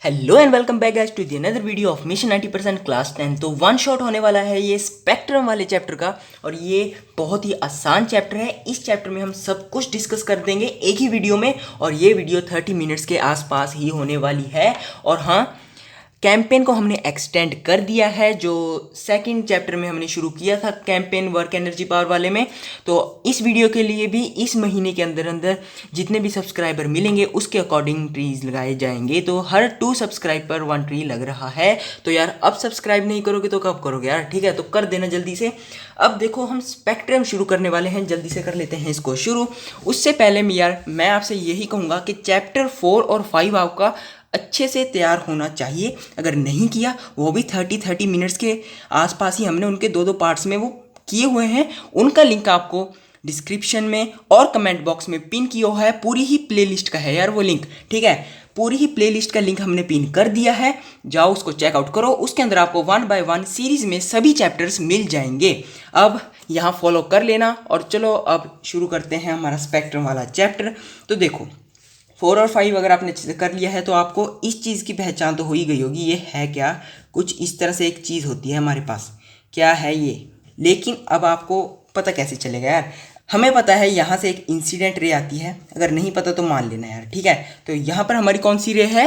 Hello and welcome back guys to the another video of mission 90% class 10। तो one shot होने वाला है ये स्पेक्ट्रम वाले चैप्टर का, और ये बहुत ही आसान चैप्टर है। इस चैप्टर में हम सब कुछ डिस्कस कर देंगे एक ही वीडियो में, और ये वीडियो 30 मिनट्स के आसपास ही होने वाली है। और हाँ, कैंपेन को हमने एक्सटेंड कर दिया है, जो सेकंड चैप्टर में हमने शुरू किया था कैंपेन वर्क एनर्जी पावर वाले में। तो इस वीडियो के लिए भी इस महीने के अंदर अंदर जितने भी सब्सक्राइबर मिलेंगे उसके अकॉर्डिंग ट्रीज लगाए जाएंगे। तो हर 2 सब्सक्राइब पर 1 ट्री लग रहा है। तो यार अब सब्सक्राइब नहीं करोगे तो कब करोगे यार? ठीक है, तो कर देना जल्दी से। अब देखो, हम स्पेक्ट्रम शुरू करने वाले हैं, जल्दी से कर लेते हैं इसको शुरू। उससे पहले मैं आपसे यही कहूँगा कि चैप्टर 4 और 5 आपका अच्छे से तैयार होना चाहिए। अगर नहीं किया, वो भी 30 मिनट्स के आसपास ही हमने उनके दो पार्ट्स में वो किए हुए हैं। उनका लिंक आपको डिस्क्रिप्शन में और कमेंट बॉक्स में पिन किया हुआ है। पूरी ही प्लेलिस्ट का है यार वो लिंक, ठीक है? पूरी ही प्लेलिस्ट का लिंक हमने पिन कर दिया है, जाओ उसको चेकआउट करो। उसके अंदर आपको 1 बाय 1 सीरीज में सभी चैप्टर्स मिल जाएंगे। अब यहाँ फॉलो कर लेना, और चलो अब शुरू करते हैं हमारा स्पेक्ट्रम वाला चैप्टर। तो देखो, 4 और 5 अगर आपने अच्छे से कर लिया है तो आपको इस चीज़ की पहचान तो हो ही गई होगी। ये है क्या? कुछ इस तरह से एक चीज़ होती है हमारे पास। क्या है ये? लेकिन अब आपको पता कैसे चलेगा यार? हमें पता है यहाँ से एक इंसिडेंट रे आती है, अगर नहीं पता तो मान लेना यार, ठीक है? तो यहाँ पर हमारी कौन सी रे है?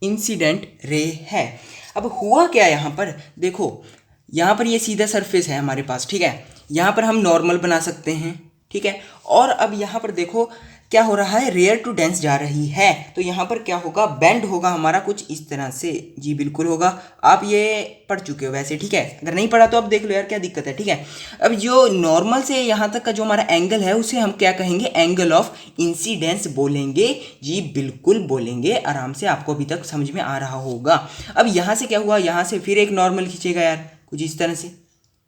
इंसिडेंट रे है। अब हुआ क्या यहाँ पर? देखो, यहाँ पर ये सीधा सरफेस है हमारे पास, ठीक है? यहाँ पर हम नॉर्मल बना सकते हैं, ठीक है? और अब यहाँ पर देखो क्या हो रहा है, रेयर टू डेंस जा रही है। तो यहाँ पर क्या होगा, बेंड होगा हमारा कुछ इस तरह से। जी बिल्कुल होगा। आप ये पढ़ चुके हो वैसे, ठीक है? अगर नहीं पढ़ा तो अब देख लो यार, क्या दिक्कत है, ठीक है? अब जो नॉर्मल से यहाँ तक का जो हमारा एंगल है उसे हम क्या कहेंगे? एंगल ऑफ इंसिडेंस बोलेंगे। जी बिल्कुल बोलेंगे, आराम से। आपको अभी तक समझ में आ रहा होगा। अब यहाँ से क्या हुआ, यहाँ से फिर एक नॉर्मल खींचेगा यार, कुछ इस तरह से,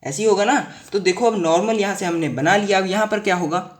ऐसे ही होगा ना? तो देखो, अब नॉर्मल यहाँ से हमने बना लिया। अब यहाँ पर क्या होगा,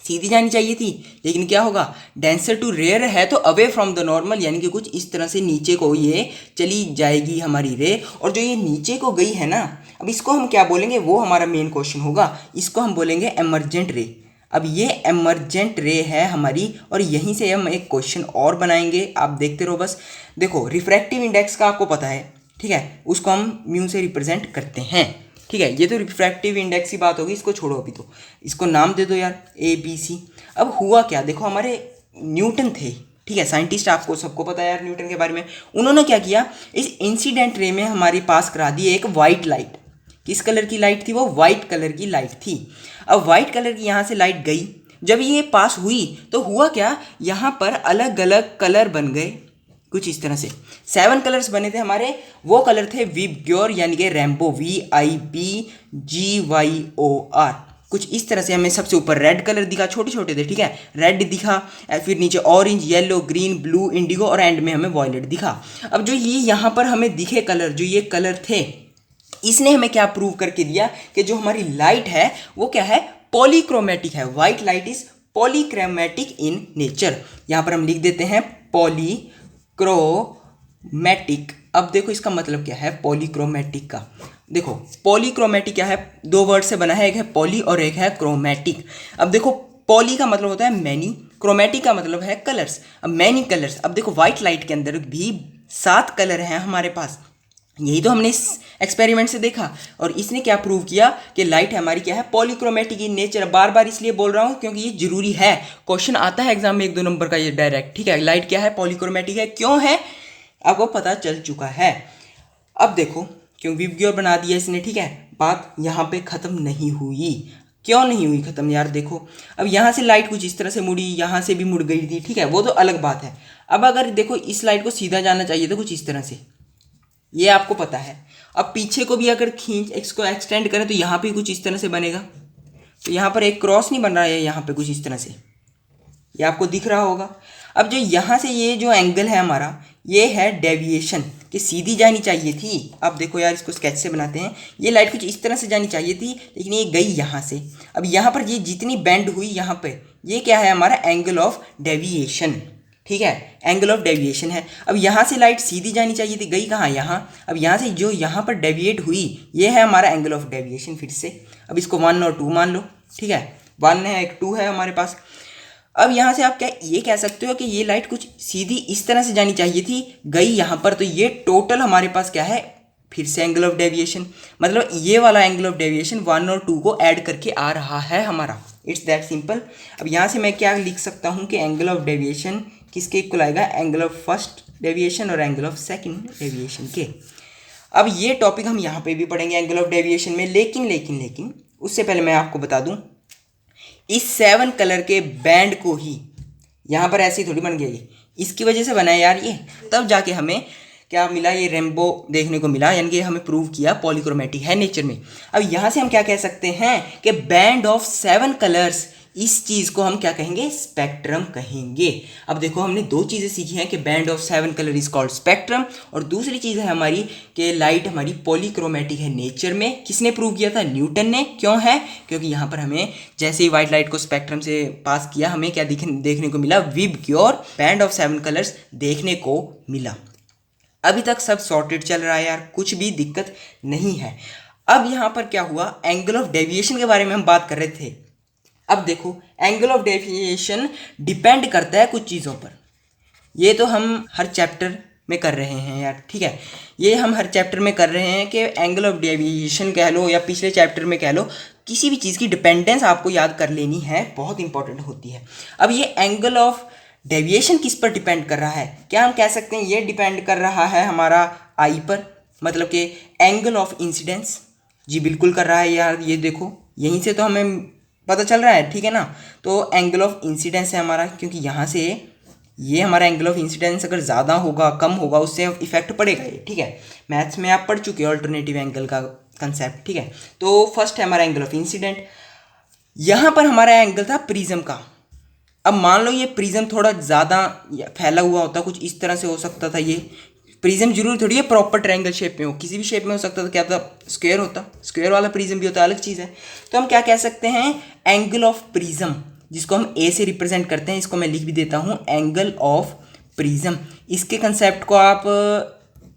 सीधी जानी चाहिए थी, लेकिन क्या होगा, डेंसर टू रेयर है तो अवे फ्रॉम द नॉर्मल, यानी कि कुछ इस तरह से नीचे को ये चली जाएगी हमारी रे। और जो ये नीचे को गई है ना, अब इसको हम क्या बोलेंगे, वो हमारा मेन क्वेश्चन होगा। इसको हम बोलेंगे एमर्जेंट रे। अब ये एमर्जेंट रे है हमारी, और यहीं से हम एक क्वेश्चन और बनाएंगे। आप देखते रहो बस। देखो, रिफ्रैक्टिव इंडेक्स का आपको पता है, ठीक है? उसको हम म्यू से रिप्रेजेंट करते हैं, ठीक है? ये तो रिफ्रैक्टिव इंडेक्स की बात होगी, इसको छोड़ो अभी। तो इसको नाम दे दो यार, ABC। अब हुआ क्या, देखो, हमारे न्यूटन थे, ठीक है? साइंटिस्ट, आपको सबको पता है यार न्यूटन के बारे में। उन्होंने क्या किया, इस इंसिडेंट रे में हमारे पास करा दी एक वाइट लाइट। किस कलर की लाइट थी वो? वाइट कलर की लाइट थी। अब वाइट कलर की यहाँ से लाइट गई, जब ये पास हुई तो हुआ क्या, यहाँ पर अलग अलग कलर बन गए, कुछ इस तरह से 7 कलर्स बने थे हमारे। वो कलर थे विबग्योर, यानी कि रैम्बो, VIBGYOR। कुछ इस तरह से हमें सबसे ऊपर रेड कलर दिखा, छोटे छोटे थे, ठीक है? रेड दिखा, फिर नीचे orange, yellow, green, blue, Indigo, और एंड में हमें वॉयलेट दिखा। अब जो ये यहाँ पर हमें दिखे कलर, जो ये कलर थे, इसने हमें क्या प्रूव करके दिया कि जो हमारी लाइट है वो क्या है, पॉलीक्रोमेटिक है। White light is polychromatic in nature. यहाँ पर हम लिख देते हैं पॉलीक्रोमेटिक। अब देखो, इसका मतलब क्या है पॉलीक्रोमेटिक का? देखो, पॉलीक्रोमेटिक क्या है, 2 वर्ड से बना है, एक है पॉली और एक है क्रोमेटिक। अब देखो, पॉली का मतलब होता है मैनी, क्रोमेटिक का मतलब है कलर्स। अब मैनी कलर्स। अब देखो, व्हाइट लाइट के अंदर भी 7 कलर हैं हमारे पास। यही तो हमने इस एक्सपेरिमेंट से देखा, और इसने क्या प्रूव किया कि लाइट हमारी क्या है, पॉलीक्रोमेटिक इन नेचर। बार बार इसलिए बोल रहा हूँ क्योंकि ये जरूरी है, क्वेश्चन आता है एग्जाम में 1-2 नंबर का ये डायरेक्ट, ठीक है? लाइट क्या है, पॉलीक्रोमेटिक है। क्यों है, आपको पता चल चुका है। अब देखो, क्यों विबग्योर बना दिया इसने, ठीक है? बात यहाँ पे खत्म नहीं हुई। क्यों नहीं हुई खत्म यार? देखो, अब यहाँ से लाइट कुछ इस तरह से मुड़ी, यहाँ से भी मुड़ गई थी, ठीक है? वो तो अलग बात है। अब अगर देखो, इस लाइट को सीधा जाना चाहिए था कुछ इस तरह से, ये आपको पता है। अब पीछे को भी अगर खींच, इसको एक्सटेंड करें तो यहाँ पे कुछ इस तरह से बनेगा। तो यहाँ पर एक क्रॉस नहीं बन रहा है, यहाँ पे कुछ इस तरह से, ये आपको दिख रहा होगा। अब जो यहाँ से ये जो एंगल है हमारा, ये है डेविएशन, कि सीधी जानी चाहिए थी। अब देखो यार, इसको स्केच से बनाते हैं। ये लाइट कुछ इस तरह से जानी चाहिए थी, लेकिन ये गई यहाँ से। अब यहाँ पर ये जितनी बेंड हुई यहाँ पे, ये क्या है हमारा एंगल ऑफ डेविएशन, ठीक है? एंगल ऑफ डेविएशन है। अब यहाँ से लाइट सीधी जानी चाहिए थी, गई कहाँ, यहाँ। अब यहाँ से जो यहाँ पर डेविएट हुई, ये है हमारा एंगल ऑफ डेविएशन। फिर से अब इसको 1 और 2 मान लो, ठीक है? 1 है, एक 2 है हमारे पास। अब यहाँ से आप क्या ये कह सकते हो कि ये लाइट कुछ सीधी इस तरह से जानी चाहिए थी, गई यहाँ पर, तो ये टोटल हमारे पास क्या है, फिर से एंगल ऑफ डेविएशन, मतलब ये वाला एंगल ऑफ डेविएशन 1 और 2 को ऐड करके आ रहा है हमारा। It's that simple. अब यहाँ से मैं क्या लिख सकता हूँ कि एंगल ऑफ डेविएशन किसके इक्वल आएगा, एंगल ऑफ फर्स्ट डेविएशन और एंगल ऑफ सेकंड डेविएशन के। अब ये टॉपिक हम यहाँ पे भी पढ़ेंगे एंगल ऑफ डेविएशन में, लेकिन उससे पहले मैं आपको बता दूँ, इस 7 कलर के बैंड को ही यहाँ पर ऐसे ही थोड़ी बन गया, ये इसकी वजह से बना है यार ये, तब जाके हमें क्या मिला, ये रेनबो देखने को मिला, यानी कि हमें प्रूव किया पॉलीक्रोमेटिक है नेचर में। अब यहाँ से हम क्या कह सकते हैं कि बैंड ऑफ 7 कलर्स, इस चीज़ को हम क्या कहेंगे, स्पेक्ट्रम कहेंगे। अब देखो हमने 2 चीज़ें सीखी हैं कि band of 7 colour is called spectrum, और दूसरी चीज़ है हमारी कि लाइट हमारी पॉलीक्रोमेटिक है नेचर में। किसने प्रूव किया था, न्यूटन ने। क्यों है, क्योंकि यहाँ पर हमें जैसे ही व्हाइट लाइट को स्पेक्ट्रम से पास किया, हमें क्या देखने को मिला, विब क्योर बैंड ऑफ 7 कलर्स देखने को मिला। अभी तक सब सॉर्टेड चल रहा है यार, कुछ भी दिक्कत नहीं है। अब यहाँ पर क्या हुआ, एंगल ऑफ डेविएशन के बारे में हम बात कर रहे थे। अब देखो एंगल ऑफ डेविएशन डिपेंड करता है कुछ चीज़ों पर, ये तो हम हर चैप्टर में कर रहे हैं यार, ठीक है, ये हम हर चैप्टर में कर रहे हैं कि एंगल ऑफ डेविएशन कह लो या पिछले चैप्टर में कह लो, किसी भी चीज़ की डिपेंडेंस आपको याद कर लेनी है, बहुत इंपॉर्टेंट होती है। अब ये एंगल ऑफ डेविएशन किस पर डिपेंड कर रहा है, क्या हम कह सकते हैं ये डिपेंड कर रहा है हमारा आई पर, मतलब कि एंगल ऑफ इंसिडेंस। जी बिल्कुल कर रहा है यार, ये देखो यहीं से तो हमें पता चल रहा है, ठीक है ना। तो एंगल ऑफ इंसिडेंस है हमारा, क्योंकि यहाँ से ये हमारा एंगल ऑफ इंसिडेंस अगर ज़्यादा होगा कम होगा उससे इफेक्ट पड़ेगा ये, ठीक है। मैथ्स में आप पढ़ चुके हो अल्टरनेटिव एंगल का कंसेप्ट, ठीक है। तो फर्स्ट है हमारा एंगल ऑफ इंसिडेंट। यहाँ पर हमारा एंगल था प्रिज्म का। अब मान लो ये प्रिज्म थोड़ा ज़्यादा फैला हुआ होता, कुछ इस तरह से हो सकता था, ये प्रिज्म जरूर थोड़ी है प्रॉपर ट्रायंगल शेप में हो, किसी भी शेप में हो सकता था, क्या था, स्क्वायर होता, स्क्वायर वाला प्रिज्म भी होता, अलग चीज़ है। तो हम क्या कह सकते हैं, एंगल ऑफ प्रिज्म, जिसको हम ए से रिप्रेजेंट करते हैं, इसको मैं लिख भी देता हूँ एंगल ऑफ प्रिज्म। इसके कंसेप्ट को आप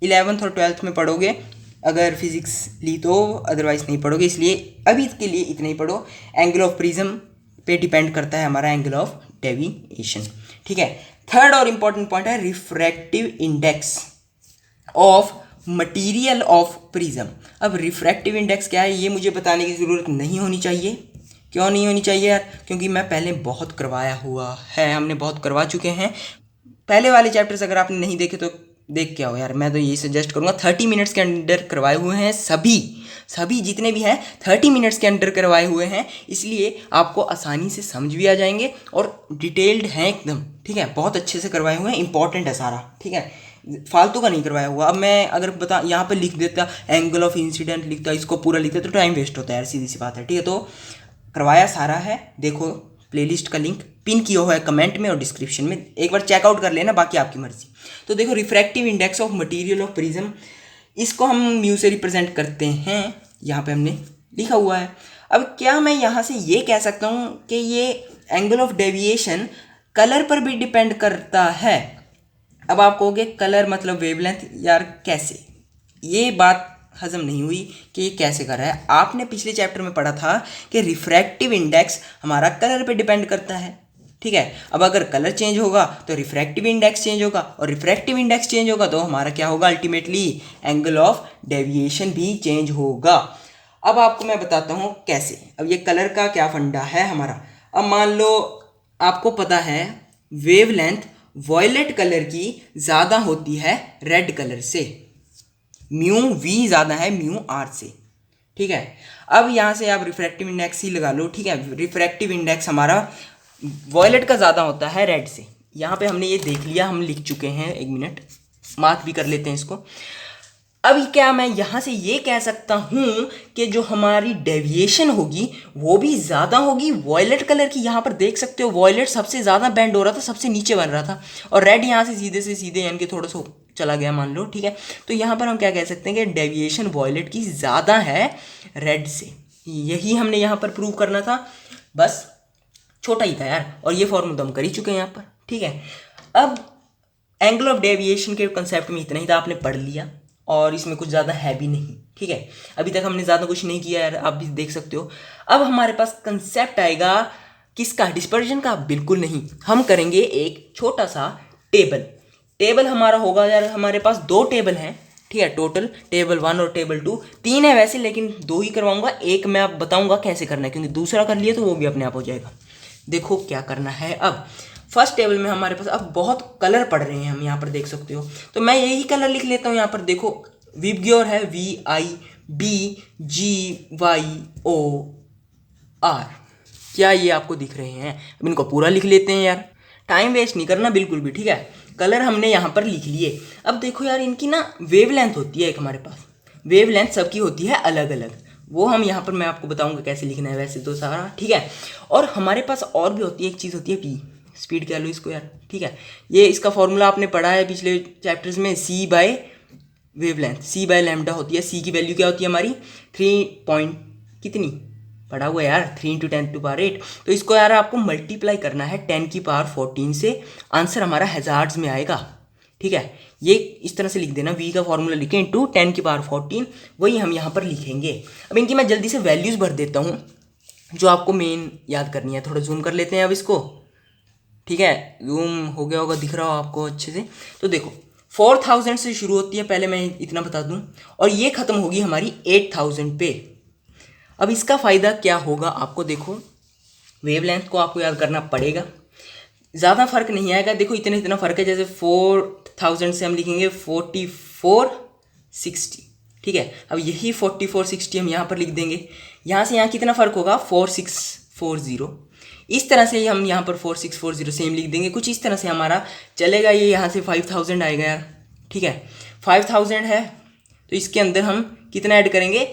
11th और 12th में पढ़ोगे अगर फिजिक्स ली तो, अदरवाइज नहीं पढ़ोगे, इसलिए अभी इसके लिए इतना ही पढ़ो। एंगल ऑफ प्रिज्म पे डिपेंड करता है हमारा एंगल ऑफ डेविएशन, ठीक है। थर्ड और इंपॉर्टेंट पॉइंट है refractive index of material of prism. अब रिफ्रैक्टिव इंडेक्स क्या है ये मुझे बताने की ज़रूरत नहीं होनी चाहिए। क्यों नहीं होनी चाहिए यार, क्योंकि मैं पहले बहुत करवाया हुआ है, हमने बहुत करवा चुके हैं। पहले वाले चैप्टर्स अगर आपने नहीं देखे तो देख के आओ यार, मैं तो यही सजेस्ट करूँगा। 30 मिनट्स के अंदर करवाए हुए हैं, सभी जितने भी हैं 30 मिनट्स के अंदर करवाए हुए हैं, इसलिए आपको आसानी से समझ भी आ जाएंगे और डिटेल्ड हैं एकदम, ठीक है, बहुत अच्छे से करवाए हुए हैं, इंपॉर्टेंट है सारा, ठीक है, फालतू का नहीं करवाया हुआ। अब मैं अगर बता यहाँ पे लिख देता एंगल ऑफ इंसिडेंट लिखता, इसको पूरा लिखता तो टाइम वेस्ट होता है यार, सीधी सी बात है, ठीक है। तो करवाया सारा है, देखो प्लेलिस्ट का लिंक पिन किया हुआ है कमेंट में और डिस्क्रिप्शन में, एक बार चेकआउट कर लेना, बाकी आपकी मर्जी। तो देखो refractive index of material of prism, इसको हम म्यू से रिप्रेजेंट करते हैं, यहाँ पे हमने लिखा हुआ है। अब क्या मैं यहाँ से ये कह सकता हूँ कि ये एंगल ऑफ डेविएशन कलर पर भी डिपेंड करता है। अब आप कहोगे कलर मतलब वेवलेंथ, यार कैसे, ये बात हजम नहीं हुई कि ये कैसे कर रहा है। आपने पिछले चैप्टर में पढ़ा था कि रिफ्रैक्टिव इंडेक्स हमारा कलर पे डिपेंड करता है, ठीक है। अब अगर कलर चेंज होगा तो रिफ्रैक्टिव इंडेक्स चेंज होगा, और रिफ्रैक्टिव इंडेक्स चेंज होगा तो हमारा क्या होगा, अल्टीमेटली एंगल ऑफ डेविएशन भी चेंज होगा। अब आपको मैं बताता हूँ कैसे। अब ये कलर का क्या फंडा है हमारा। अब मान लो आपको पता है वेवलेंथ वॉयलेट कलर की ज़्यादा होती है रेड कलर से, म्यू वी ज़्यादा है म्यू आर से, ठीक है। अब यहाँ से आप रिफ्रैक्टिव इंडेक्स ही लगा लो, ठीक है। रिफ्रैक्टिव इंडेक्स हमारा वॉयलेट का ज़्यादा होता है रेड से, यहाँ पे हमने ये देख लिया, हम लिख चुके हैं, 1 मिनट मार्क भी कर लेते हैं इसको। अब क्या मैं यहाँ से ये कह सकता हूँ कि जो हमारी डेविएशन होगी वो भी ज़्यादा होगी वॉयलेट कलर की। यहाँ पर देख सकते हो वॉयलेट सबसे ज़्यादा बेंड हो रहा था, सबसे नीचे बन रहा था, और रेड यहाँ से सीधे यानी कि थोड़ा सा चला गया मान लो, ठीक है। तो यहाँ पर हम क्या कह सकते हैं कि डेविएशन वॉयलेट की ज़्यादा है रेड से, यही हमने यहाँ पर प्रूव करना था, बस छोटा ही था यार, और ये फॉर्मूला हम कर ही चुके हैं यहाँ पर, ठीक है। अब एंगल ऑफ डेविएशन के कंसेप्ट में इतना ही था, आपने पढ़ लिया, और इसमें कुछ ज़्यादा है भी नहीं, ठीक है। अभी तक हमने ज़्यादा कुछ नहीं किया यार, आप भी देख सकते हो। अब हमारे पास कंसेप्ट आएगा किसका? डिस्पर्जन का? बिल्कुल नहीं। हम करेंगे एक छोटा सा टेबल हमारा होगा यार, हमारे पास 2 टेबल हैं, ठीक है, टोटल टेबल 1 और टेबल 2, 3 है वैसे, लेकिन 2 ही करवाऊंगा, एक मैं आप बताऊंगा कैसे करना है, क्योंकि दूसरा कर लिए तो वो भी अपने आप हो जाएगा। देखो क्या करना है। अब फर्स्ट टेबल में हमारे पास अब बहुत कलर पड़ रहे हैं, हम यहाँ पर देख सकते हो, तो मैं यही कलर लिख लेता हूँ। यहाँ पर देखो विबग्योर है, VIBGYOR। क्या ये आपको दिख रहे हैं? अब इनको पूरा लिख लेते हैं यार, टाइम वेस्ट नहीं करना बिल्कुल भी, ठीक है। कलर हमने यहाँ पर लिख लिए। अब देखो यार, इनकी ना वेवलेंथ होती है एक, हमारे पास वेवलेंथ सबकी होती है अलग अलग, वो हम यहाँ पर मैं आपको बताऊंगा कैसे लिखना है, वैसे तो सारा ठीक है। और हमारे पास और भी होती है एक चीज़, होती है पी, स्पीड कह लो इसको यार, ठीक है। ये इसका फॉर्मूला आपने पढ़ा है पिछले चैप्टर्स में, C by wavelength, C by lambda होती है। C की वैल्यू क्या होती है हमारी? 3 पॉइंट कितनी पढ़ा हुआ है यार, 3 × 10⁸। तो इसको यार आपको मल्टीप्लाई करना है 10⁻14 से, आंसर हमारा हज़ार्ड्स में आएगा, ठीक है। ये इस तरह से लिख देना, V का फॉर्मूला लिखें इंटू 10⁻14, वही हम यहाँ पर लिखेंगे। अब इनकी मैं जल्दी से वैल्यूज़ भर देता हूँ जो आपको मेन याद करनी है। थोड़ा जूम कर लेते हैं अब इसको, ठीक है, जूम हो गया होगा, दिख रहा हो आपको अच्छे से। तो देखो 4000 से शुरू होती है, पहले मैं इतना बता दूँ, और ये ख़त्म होगी हमारी 8000 पे। अब इसका फ़ायदा क्या होगा आपको? देखो वेवलेंथ को आपको याद करना पड़ेगा, ज़्यादा फर्क नहीं आएगा। देखो इतना फ़र्क है, जैसे 4000 से हम लिखेंगे 4460, ठीक है। अब यही 4460 हम यहाँ पर लिख देंगे, यहाँ से यहाँ कितना फ़र्क होगा? 4640। इस तरह से हम यहाँ पर 4640 सेम लिख देंगे, कुछ इस तरह से हमारा चलेगा। ये यहाँ से 5000 आएगा यार, ठीक है, 5000 है, तो इसके अंदर हम कितना ऐड करेंगे?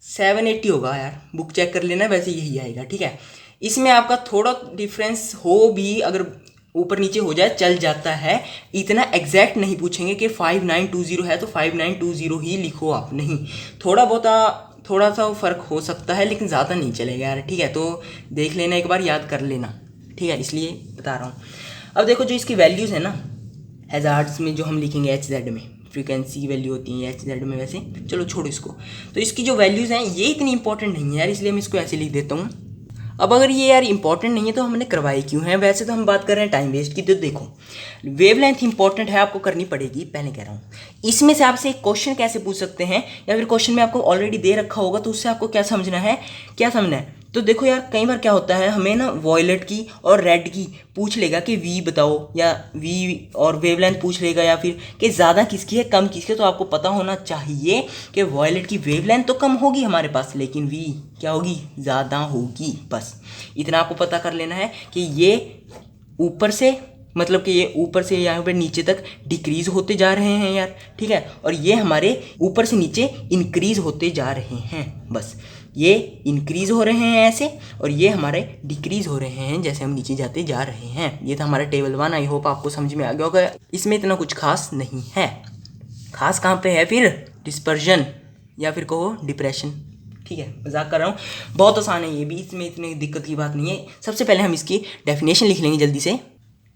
780 होगा यार, बुक चेक कर लेना, वैसे यही आएगा, ठीक है। इसमें आपका थोड़ा डिफरेंस हो भी, अगर ऊपर नीचे हो जाए चल जाता है, इतना एग्जैक्ट नहीं पूछेंगे कि 5920 है तो 5920 ही लिखो आप, नहीं, थोड़ा सा फ़र्क हो सकता है, लेकिन ज़्यादा नहीं चलेगा यार, ठीक है। तो देख लेना एक बार, याद कर लेना, ठीक है, इसलिए बता रहा हूँ। अब देखो जो इसकी वैल्यूज़ है ना, हज़ार्ड्स में जो हम लिखेंगे HZ में, फ्रीक्वेंसी की वैल्यू होती है HZ में, वैसे चलो छोड़ो इसको। तो इसकी जो वैल्यूज़ हैं ये इतनी इंपॉर्टेंट नहीं है यार, इसलिए मैं इसको ऐसे लिख देता हूँ। अब अगर ये यार इंपॉर्टेंट नहीं है तो हमने करवाई क्यों है? वैसे तो हम बात कर रहे हैं टाइम वेस्ट की। तो देखो वेवलेंथ इंपॉर्टेंट है, आपको करनी पड़ेगी, पहले कह रहा हूँ। इसमें से आपसे एक क्वेश्चन कैसे पूछ सकते हैं, या फिर क्वेश्चन में आपको ऑलरेडी दे रखा होगा, तो उससे आपको क्या समझना है, तो देखो यार कई बार क्या होता है, हमें ना वॉयलेट की और रेड की पूछ लेगा कि V बताओ, या V और वेवलेंथ पूछ लेगा, या फिर कि ज़्यादा किसकी है कम किसकी है। तो आपको पता होना चाहिए कि वॉयलेट की वेवलेंथ तो कम होगी हमारे पास, लेकिन V क्या होगी? ज़्यादा होगी। बस इतना आपको पता कर लेना है कि ये ऊपर से, मतलब कि ये ऊपर से यहाँ पर नीचे तक डिक्रीज होते जा रहे हैं यार, ठीक है, और ये हमारे ऊपर से नीचे इंक्रीज होते जा रहे हैं। बस ये इंक्रीज हो रहे हैं ऐसे, और ये हमारे डिक्रीज हो रहे हैं जैसे हम नीचे जाते जा रहे हैं। ये था हमारा टेबल 1। आई होप आपको समझ में आ गया होगा। इसमें इतना कुछ खास नहीं है। खास कहाँ पे है फिर? डिस्पर्जन, या फिर कहो डिप्रेशन, ठीक है, मजाक कर रहा हूँ, बहुत आसान है ये भी, इसमें इतनी दिक्कत की बात नहीं है। सबसे पहले हम इसकी डेफिनेशन लिख लेंगे जल्दी से।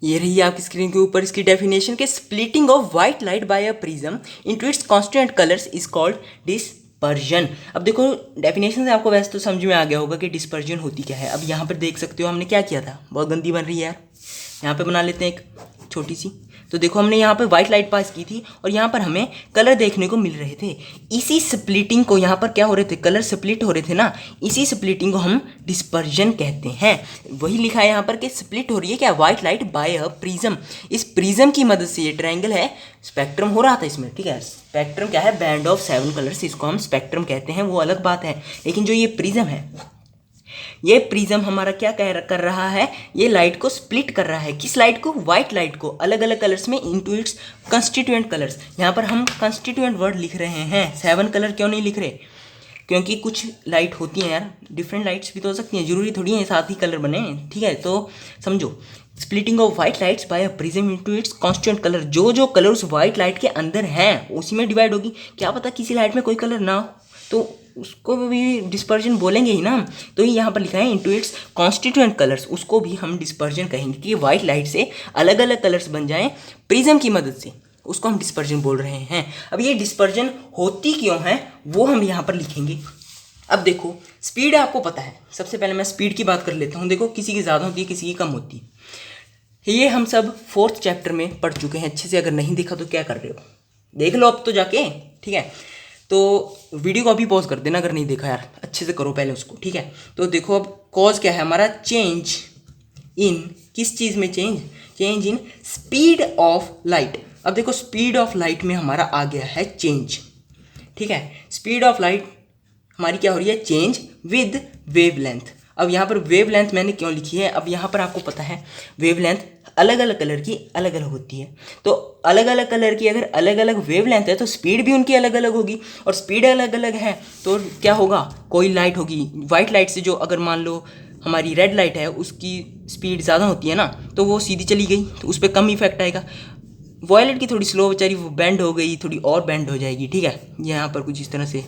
ये रही आपकी स्क्रीन के ऊपर इसकी डेफिनेशन के, splitting of white light by a prism into its constituent colours is called dispersion. अब देखो डेफिनेशन से आपको वैसे तो समझ में आ गया होगा कि डिस्पर्जन होती क्या है। अब यहाँ पर देख सकते हो हमने क्या किया था, बहुत गंदी बन रही है यार, यहाँ पे बना लेते हैं एक छोटी सी। तो देखो हमने यहाँ पर वाइट लाइट पास की थी, और यहाँ पर हमें कलर देखने को मिल रहे थे। इसी स्प्लिटिंग को, यहाँ पर क्या हो रहे थे, कलर स्प्लिट हो रहे थे ना, इसी स्प्लिटिंग को हम डिस्पर्जन कहते हैं। वही लिखा है यहाँ पर कि स्प्लिट हो रही है क्या, white light by a prism. इस प्रिज्म की मदद से, ये ट्रायंगल है, स्पेक्ट्रम हो रहा था इसमें, ठीक है। स्पेक्ट्रम क्या है? बैंड ऑफ 7 कलर्स, इसको हम स्पेक्ट्रम कहते हैं, वो अलग बात है। लेकिन जो ये प्रिज्म है, ये प्रिज्म हमारा क्या कर रहा है, ये लाइट को स्प्लिट कर रहा है। किस लाइट को? वाइट लाइट को, अलग अलग कलर्स में इनटू इट्स कंस्टिट्यूएंट कलर्स। यहाँ पर हम कंस्टिट्यूएंट वर्ड लिख रहे हैं, 7 कलर क्यों नहीं लिख रहे? क्योंकि कुछ लाइट होती हैं यार, डिफरेंट लाइट्स भी तो हो सकती हैं, जरूरी थोड़ी है साथ ही कलर बने, ठीक है। तो समझो, splitting of white lights by a prism into its constituent colour, जो जो कलर उस वाइट लाइट के अंदर हैं उसी में डिवाइड होगी। क्या पता किसी लाइट में कोई कलर ना हो, तो उसको भी डिस्पर्जन बोलेंगे ही ना। तो यहाँ पर लिखा है इनटू इट्स कॉन्स्टिट्यूएंट कलर्स, उसको भी हम डिस्पर्जन कहेंगे कि वाइट लाइट से अलग अलग कलर्स बन जाएं प्रिज्म की मदद से, उसको हम डिस्पर्जन बोल रहे हैं। अब ये डिस्पर्जन होती क्यों है वो हम यहाँ पर लिखेंगे। अब देखो स्पीड आपको पता है, सबसे पहले मैं स्पीड की बात कर लेता हूँ। देखो किसी की ज़्यादा होती है, किसी की कम होती है। ये हम सब 4th चैप्टर में पढ़ चुके हैं अच्छे से। अगर नहीं देखा तो क्या कर रहे हो, देख लो अब तो जाके, ठीक है। तो वीडियो को अभी पॉज कर देना अगर नहीं देखा यार, अच्छे से करो पहले उसको, ठीक है। तो देखो अब कॉज क्या है हमारा, चेंज इन, किस चीज़ में change, change in speed of light. अब देखो स्पीड ऑफ लाइट में हमारा आ गया है चेंज, ठीक है। स्पीड ऑफ लाइट हमारी क्या हो रही है, चेंज विद वेवलेंथ। अब यहाँ पर वेवलेंथ मैंने क्यों लिखी है, अब यहाँ पर आपको पता है वेवलेंथ अलग अलग कलर की अलग अलग होती है। तो अलग अलग कलर की अगर अलग अलग वेवलेंथ है तो स्पीड भी उनकी अलग अलग होगी, और स्पीड अलग अलग है तो क्या होगा, कोई लाइट होगी वाइट लाइट से, जो अगर मान लो हमारी रेड लाइट है उसकी स्पीड ज़्यादा होती है ना, तो वो सीधी चली गई तो उस पर कम इफेक्ट आएगा। वॉयलेट की थोड़ी स्लो बेचारी, वो बेंड हो गई, थोड़ी और बेंड हो जाएगी, ठीक है। यहाँ पर कुछ इस तरह से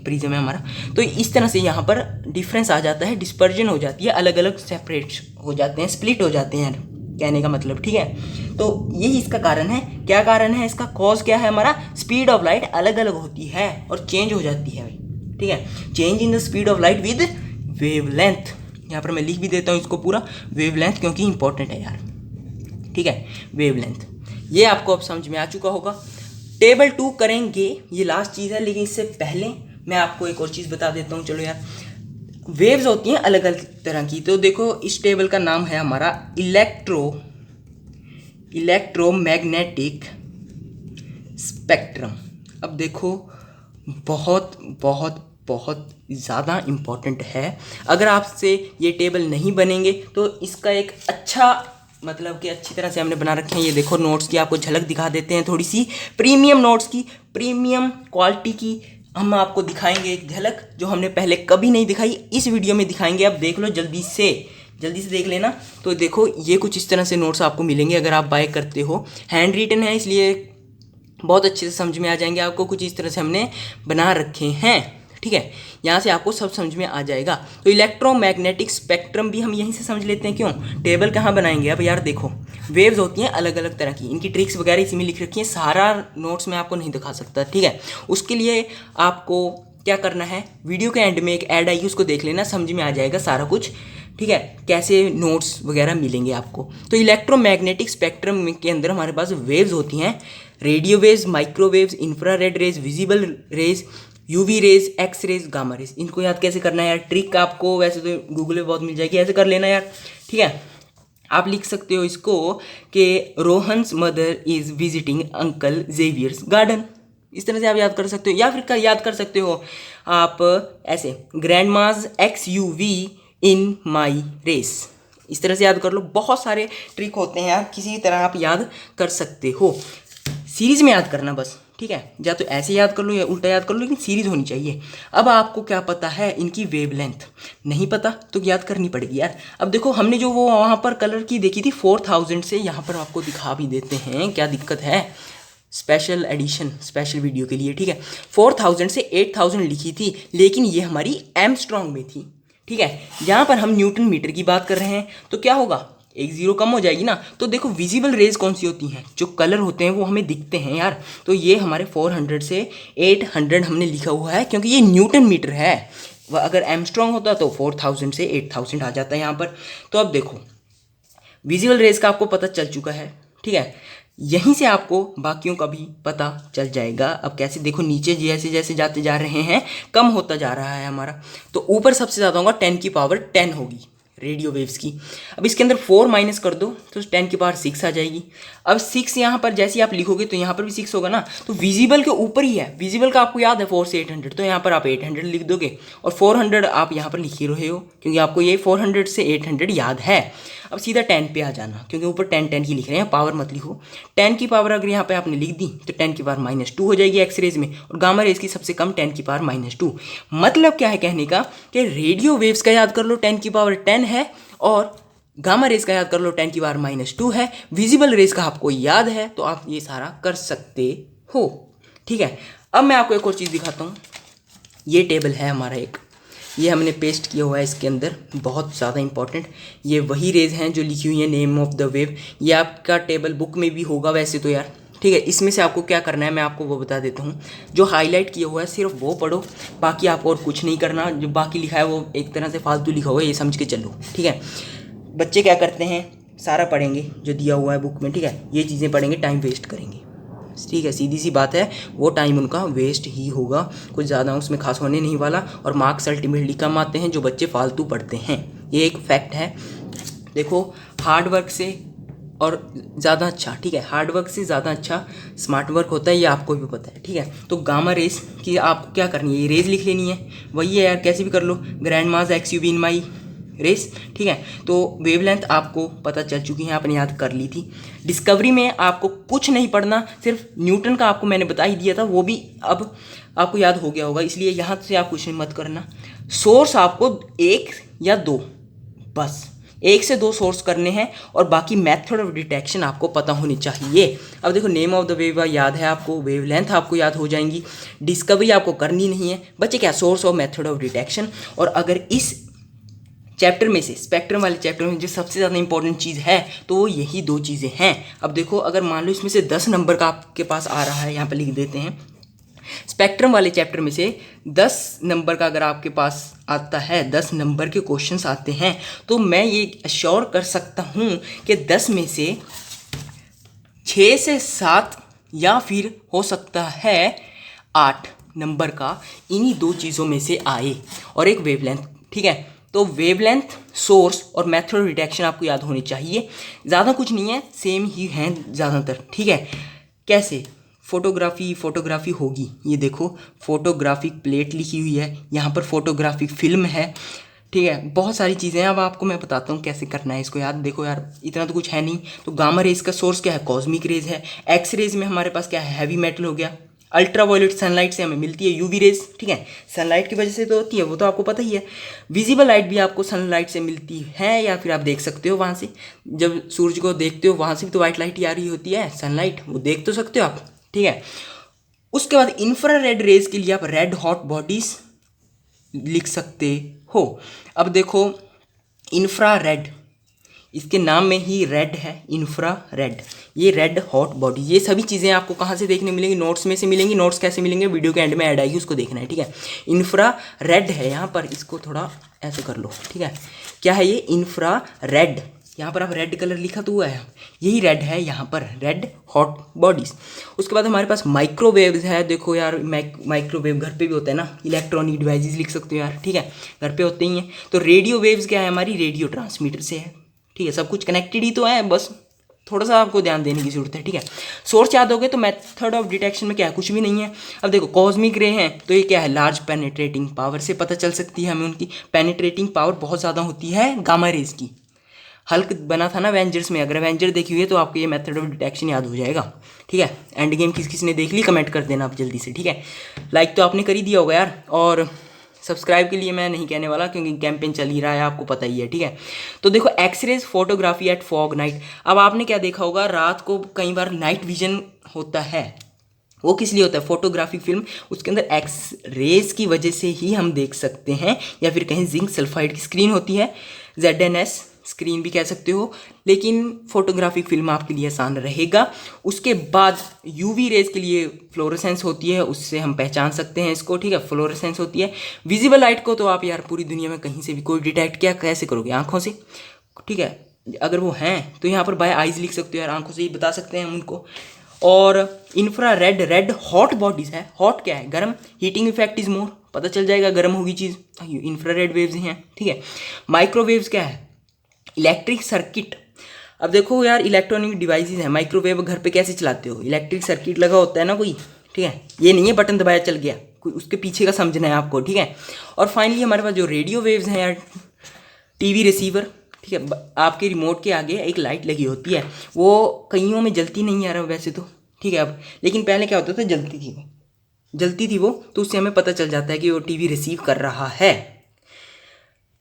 प्रिज्म है हमारा, तो इस तरह से यहाँ पर डिफरेंस आ जाता है, डिस्पर्जन हो जाती है, अलग अलग सेपरेट हो जाते हैं, स्प्लिट हो जाते हैं, कहने का मतलब, ठीक है। तो यही इसका कारण है। क्या कारण है इसका, कॉज क्या है हमारा, स्पीड ऑफ लाइट अलग अलग होती है और चेंज हो जाती है, ठीक है। Change in the speed of light with wavelength. यहाँ पर मैं लिख भी देता हूँ इसको पूरा, वेवलेंथ, क्योंकि इंपॉर्टेंट है यार, ठीक है। वेवलेंथ ये आपको अब समझ में आ चुका होगा। टेबल 2 करेंगे, ये लास्ट चीज़ है, लेकिन इससे पहले मैं आपको एक और चीज़ बता देता हूँ। चलो यार, वेव्स होती हैं अलग अलग तरह की। तो देखो इस टेबल का नाम है हमारा इलेक्ट्रोमैग्नेटिक स्पेक्ट्रम। अब देखो बहुत बहुत बहुत ज़्यादा इम्पॉर्टेंट है। अगर आपसे ये टेबल नहीं बनेंगे तो इसका एक अच्छा मतलब कि अच्छी तरह से हमने बना रखे हैं। ये देखो नोट्स की आपको झलक दिखा देते हैं, थोड़ी सी प्रीमियम नोट्स की, प्रीमियम क्वालिटी की हम आपको दिखाएंगे एक झलक, जो हमने पहले कभी नहीं दिखाई, इस वीडियो में दिखाएंगे। अब देख लो जल्दी से देख लेना। तो देखो ये कुछ इस तरह से नोट्स आपको मिलेंगे अगर आप बाय करते हो। हैंड रिटन है इसलिए बहुत अच्छे से समझ में आ जाएंगे आपको। कुछ इस तरह से हमने बना रखे हैं, ठीक है। यहाँ से आपको सब समझ में आ जाएगा। तो इलेक्ट्रोमैग्नेटिक स्पेक्ट्रम भी हम यहीं से समझ लेते हैं। क्यों, टेबल कहाँ बनाएंगे। अब यार देखो वेव्स होती हैं अलग अलग तरह की, इनकी ट्रिक्स वगैरह इसी में लिख रखी हैं। सारा नोट्स में आपको नहीं दिखा सकता, ठीक है। उसके लिए आपको क्या करना है, वीडियो के एंड में एक ऐड आएगी, उसको देख लेना, समझ में आ जाएगा सारा कुछ, ठीक है, कैसे नोट्स वगैरह मिलेंगे आपको। तो इलेक्ट्रोमैग्नेटिक स्पेक्ट्रम के अंदर हमारे पास वेव्स होती हैं, radio waves, microwaves, infrared rays, visible rays, UV rays, X rays, gamma rays. इनको याद कैसे करना है यार, ट्रिक आपको वैसे तो गूगल पे बहुत मिल जाएगी, ऐसे कर लेना यार, ठीक है। आप लिख सकते हो इसको कि Rohan's mother is visiting uncle Xavier's garden, इस तरह से आप याद कर सकते हो। या फिर याद कर सकते हो आप ऐसे, ग्रैंड माज X U V in my race, इस तरह से याद कर लो। बहुत सारे ट्रिक होते हैं यार, किसी तरह आप याद कर सकते हो। सीरीज में याद करना बस, ठीक है, या तो ऐसे याद कर लो या उल्टा याद कर लो, लेकिन सीरीज होनी चाहिए। अब आपको क्या पता है, इनकी वेवलेंथ नहीं पता तो याद करनी पड़ेगी यार। अब देखो हमने जो वो वहाँ पर कलर की देखी थी 4000 से, यहाँ पर आपको दिखा भी देते हैं, क्या दिक्कत है, स्पेशल एडिशन, स्पेशल वीडियो के लिए, ठीक है। 4000 से 8000 लिखी थी, लेकिन ये हमारी एमस्ट्रॉन्ग में थी, ठीक है। यहाँ पर हम न्यूटन मीटर की बात कर रहे हैं, तो क्या होगा, एक जीरो कम हो जाएगी ना। तो देखो विजिबल रेज कौन सी होती हैं, जो कलर होते हैं वो हमें दिखते हैं यार। तो ये हमारे 400 से 800 हमने लिखा हुआ है, क्योंकि ये न्यूटन मीटर है। वह अगर एमस्ट्रॉन्ग होता तो 4000 से 8000 आ जाता है यहाँ पर। तो अब देखो विजिबल रेज का आपको पता चल चुका है, ठीक है। यहीं से आपको बाकियों का भी पता चल जाएगा। अब कैसे, देखो नीचे जैसे जैसे जाते जा रहे हैं कम होता जा रहा है हमारा। तो ऊपर सबसे ज़्यादा होगा 10 की पावर 10 होगी रेडियो वेव्स की। अब इसके अंदर 4 माइनस कर दो तो 10 की पावर 6 आ जाएगी। अब 6 यहाँ पर जैसे आप लिखोगे तो यहाँ पर भी 6 होगा ना, तो विजिबल के ऊपर ही है। विजिबल का आपको याद है 4 से 800, तो यहाँ पर आप 800 लिख दोगे, और 400 आप यहाँ पर लिख ही रहे हो क्योंकि आपको ये 400 से 800 याद है। अब सीधा 10 पे आ जाना, क्योंकि ऊपर 10 10 की लिख रहे हैं, पावर मत लिखो। 10 की पावर अगर यहाँ पे आपने लिख दी तो 10 की पावर -2 हो जाएगी एक्स रेज में, और गामा रेज की सबसे कम 10 की पावर -2। मतलब क्या है कहने का, कि रेडियो वेव्स का याद कर लो 10 की पावर 10 है, और गामा रेज का याद कर लो 10 की पावर -2 है। विजिबल रेज का आपको याद है, तो आप ये सारा कर सकते हो, ठीक है। अब मैं आपको एक और चीज़ दिखाता हूँ। ये टेबल है हमारा एक, ये हमने पेस्ट किया हुआ है इसके अंदर, बहुत ज़्यादा इंपॉर्टेंट। ये वही रेज हैं जो लिखी हुई है नेम ऑफ द वेव। ये आपका टेबल बुक में भी होगा वैसे तो यार, ठीक है। इसमें से आपको क्या करना है मैं आपको वो बता देता हूँ। जो हाईलाइट किया हुआ है सिर्फ वो पढ़ो, बाकी आपको और कुछ नहीं करना। जो बाकी लिखा है वो एक तरह से फालतू लिखा हुआ है, ये समझ के चलो, ठीक है। बच्चे क्या करते हैं, सारा पढ़ेंगे जो दिया हुआ है बुक में, ठीक है, ये चीज़ें पढ़ेंगे, टाइम वेस्ट करेंगे, ठीक है, सीधी सी बात है, वो टाइम उनका वेस्ट ही होगा, कुछ ज़्यादा उसमें खास होने नहीं वाला। और मार्क्स अल्टीमेटली कम आते हैं जो बच्चे फालतू पढ़ते हैं, ये एक फैक्ट है। देखो हार्ड वर्क से और ज़्यादा अच्छा, ठीक है, हार्ड वर्क से ज़्यादा अच्छा स्मार्ट वर्क होता है, ये आपको भी पता है, ठीक है। तो गामा रेस की आपको क्या करनी है, ये रेस लिख लेनी है, वही है यार, कैसे भी कर लो, grand mass X U V in my race, ठीक है। तो वेवलेंथ आपको पता चल चुकी है, आपने याद कर ली थी। डिस्कवरी में आपको कुछ नहीं पढ़ना, सिर्फ न्यूटन का आपको मैंने बता ही दिया था, वो भी अब आपको याद हो गया होगा, इसलिए यहाँ से आप कुछ मत करना। सोर्स आपको 1 या 2, बस 1 से 2 सोर्स करने हैं, और बाकी मेथड ऑफ डिटेक्शन आपको पता होनी चाहिए। अब देखो नेम ऑफ द वेव याद है आपको, वेवलेंथ आपको याद हो जाएंगी, डिस्कवरी आपको करनी नहीं है, बच्चे क्या, सोर्स और मेथड ऑफ डिटेक्शन। और अगर इस चैप्टर में से, स्पेक्ट्रम वाले चैप्टर में जो सबसे ज़्यादा इंपॉर्टेंट चीज़ है तो वो यही 2 चीज़ें हैं। अब देखो अगर मान लो इसमें से 10 नंबर का आपके पास आ रहा है, यहाँ पे लिख देते हैं, स्पेक्ट्रम वाले चैप्टर में से 10 नंबर का अगर आपके पास आता है, 10 नंबर के क्वेश्चंस आते हैं, तो मैं ये अश्योर कर सकता हूँ कि 10 में से 6 से 7 या फिर हो सकता है 8 नंबर का इन्हीं 2 चीज़ों में से आए, और एक वेवलेंथ, ठीक है। तो वेवलेंथ, सोर्स और मेथड ऑफ डिटेक्शन आपको याद होनी चाहिए, ज़्यादा कुछ नहीं है, सेम ही हैं ज़्यादातर, ठीक है। कैसे, फोटोग्राफी होगी, ये देखो फोटोग्राफिक प्लेट लिखी हुई है, यहाँ पर फोटोग्राफिक फिल्म है, ठीक है, बहुत सारी चीज़ें हैं। अब आपको मैं बताता हूँ कैसे करना है इसको याद। देखो यार इतना तो कुछ है नहीं। तो गामा रेज का सोर्स क्या है, कॉस्मिक रेज है। एक्स रेज में हमारे पास क्या है, हैवी मेटल हो गया। अल्ट्रावायलेट सनलाइट से हमें मिलती है यूवी रेज, ठीक है, सनलाइट की वजह से तो होती है, वो तो आपको पता ही है। विजिबल लाइट भी आपको सनलाइट से मिलती है, या फिर आप देख सकते हो वहाँ से, जब सूरज को देखते हो वहाँ से भी तो वाइट लाइट ही आ रही होती है, सनलाइट, वो देख तो सकते हो आप, ठीक है। उसके बाद इंफ्रारेड रेज के लिए आप रेड हॉट बॉडीज लिख सकते हो। अब देखो इंफ्रारेड, इसके नाम में ही रेड है, इंफ्रारेड, ये रेड हॉट बॉडी, ये सभी चीज़ें आपको कहाँ से देखने मिलेंगी, नोट्स में से मिलेंगी। नोट्स कैसे मिलेंगे, वीडियो के एंड में ऐड आएगी, उसको देखना है, ठीक है। इंफ्रारेड है यहाँ पर, इसको थोड़ा ऐसे कर लो, ठीक है। क्या है ये, इंफ्रारेड, यहाँ पर आप रेड कलर लिखा तो हुआ है, यही रेड है यहाँ पर, रेड हॉट बॉडीज। उसके बाद हमारे पास माइक्रोवेव्स है। देखो यार माइक्रोवेव घर पे भी होता है ना, इलेक्ट्रॉनिक डिवाइसेस लिख सकते हो यार, ठीक है, घर पे होते ही हैं। तो रेडियो वेव्स क्या है, हमारी रेडियो ट्रांसमीटर से है, ठीक है, सब कुछ कनेक्टेड ही तो है, बस थोड़ा सा आपको ध्यान देने की जरूरत है, ठीक है। सोर्स याद हो गए तो मेथड ऑफ डिटेक्शन में क्या है, कुछ भी नहीं है। अब देखो कॉस्मिक रे हैं तो ये क्या है, लार्ज पेनिट्रेटिंग पावर से पता चल सकती है हमें, उनकी पेनिट्रेटिंग पावर बहुत ज़्यादा होती है गामा रेज की। हल्क बना था ना एवेंजर्स में, अगर एवेंजर देखी हुई है तो आपको ये मेथड ऑफ डिटेक्शन याद हो जाएगा, ठीक है। एंड गेम किस किस ने देख ली, कमेंट कर देना आप जल्दी से, ठीक है। लाइक तो आपने कर ही दिया होगा यार, और सब्सक्राइब के लिए मैं नहीं कहने वाला क्योंकि कैंपेन चल ही रहा है, आपको पता ही है, ठीक है। तो देखो X rays photography at fog night. अब आपने क्या देखा होगा, रात को कई बार नाइट विजन होता है, वो किस लिए होता है, फोटोग्राफिक फिल्म, उसके अंदर एक्स रेज की वजह से ही हम देख सकते हैं, या फिर कहीं जिंक सल्फाइड की स्क्रीन होती है, ZNS स्क्रीन भी कह सकते हो, लेकिन फोटोग्राफिक फिल्म आपके लिए आसान रहेगा। उसके बाद यूवी रेज के लिए फ्लोरेसेंस होती है, उससे हम पहचान सकते हैं इसको, ठीक है, फ्लोरेसेंस होती है। विजिबल लाइट को तो आप यार पूरी दुनिया में कहीं से भी कोई डिटेक्ट क्या कैसे करोगे, आंखों से, ठीक है, अगर वो हैं तो यहाँ पर बाय आइज लिख सकते हो यार, आंखों से ही बता सकते हैं हम उनको। और इंफ्रारेड, रेड हॉट बॉडीज है, हॉट क्या है, गर्म, हीटिंग इफेक्ट इज मोर, पता चल जाएगा गर्म होगी चीज़, इंफ्रारेड वेव्स हैं, ठीक है। माइक्रोवेव्स क्या है, इलेक्ट्रिक सर्किट। अब देखो यार इलेक्ट्रॉनिक डिवाइसेस हैं, माइक्रोवेव घर पे कैसे चलाते हो, इलेक्ट्रिक सर्किट लगा होता है ना कोई, ठीक है, ये नहीं है बटन दबाया चल गया, कोई उसके पीछे का समझना है आपको, ठीक है। और फाइनली हमारे पास जो रेडियो वेव्स हैं यार, टीवी रिसीवर, ठीक है, आपके रिमोट के आगे एक लाइट लगी होती है, वो कईयों में जलती नहीं आ रहा वैसे तो, ठीक है। अब लेकिन पहले क्या होता था, जलती थी वो, तो उससे हमें पता चल जाता है कि वो टीवी रिसीव कर रहा है,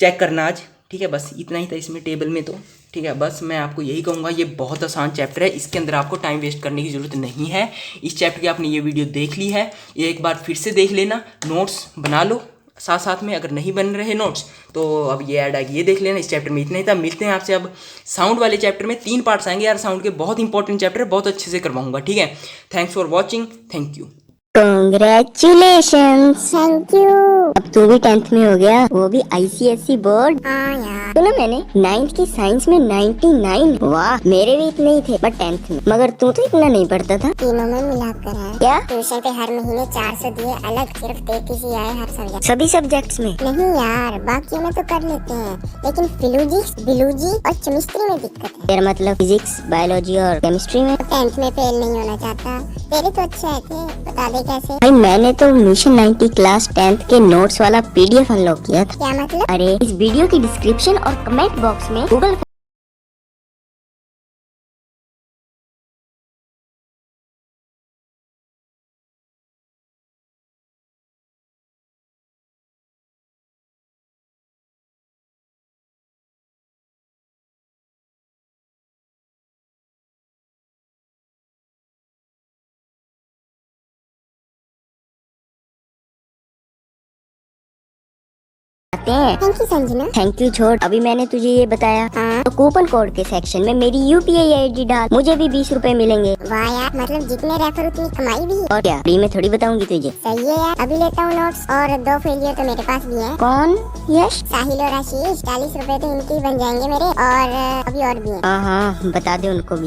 चेक करना आज, ठीक है। बस इतना ही था इसमें टेबल में तो, ठीक है। बस मैं आपको यही कहूँगा, ये बहुत आसान चैप्टर है, इसके अंदर आपको टाइम वेस्ट करने की ज़रूरत नहीं है। इस चैप्टर की आपने ये वीडियो देख ली है, ये एक बार फिर से देख लेना, नोट्स बना लो, साथ साथ में अगर नहीं बन रहे नोट्स तो अब ये ऐड आएगी, ये देख लेना। इस चैप्टर में इतना ही था। मिलते हैं आपसे अब साउंड वाले चैप्टर में। 3 पार्ट्स आएंगे यार, साउंड के बहुत इंपॉर्टेंट चैप्टर है, बहुत अच्छे से करवाऊंगा, ठीक है। Thanks for watching, thank you. Congratulations! Thank you. अब तू भी 10th में हो गया, वो भी ICSE बोर्ड। हाँ यार, सुना मैंने 9th की साइंस में 99। वाह, मेरे भी इतने ही थे बट 10th में। मगर तू तो इतना नहीं पढ़ता था। तीनों में मिलाकर है क्या? ट्यूशन पे हर महीने 400 दिए अलग, सिर्फ 33 ही आए हर सब्जेक्ट। सभी सब्जेक्ट्स में? नहीं यार, बाकी में तो कर लेते हैं, लेकिन फिलोजी, बिलोजी और केमिस्ट्री में दिक्कत है। तेरा मतलब फिजिक्स, बायोलॉजी और केमिस्ट्री में? 10th में फेल नहीं होना चाहता। तेरे तो अच्छे आए थे, बता दे कैसे? भाई मैंने तो मिशन 90 क्लास 10th के नोट्स वाला PDF अनलॉक किया था। क्या मतलब? अरे इस वीडियो की डिस्क्रिप्शन और कमेंट बॉक्स में Google thank you Sanjana. Thank you छोड़, अभी मैंने तुझे ये बताया। हाँ? तो कूपन कोड के सेक्शन में मेरी UPI ID डाल, मुझे भी 20 रुपए मिलेंगे। वाह यार, मतलब जितने रेफर उतनी कमाई भी। और क्या, फ्री में थोड़ी बताऊंगी तुझे। सही है यार, अभी लेता हूँ नोट्स, और 2 फेलियर तो मेरे पास भी है। कौन? यश, साहिल और आशीष। 40 रुपए तो इनके ही बन जाएंगे मेरे, और अभी और भी है। हाँ, बता दे उनको भी।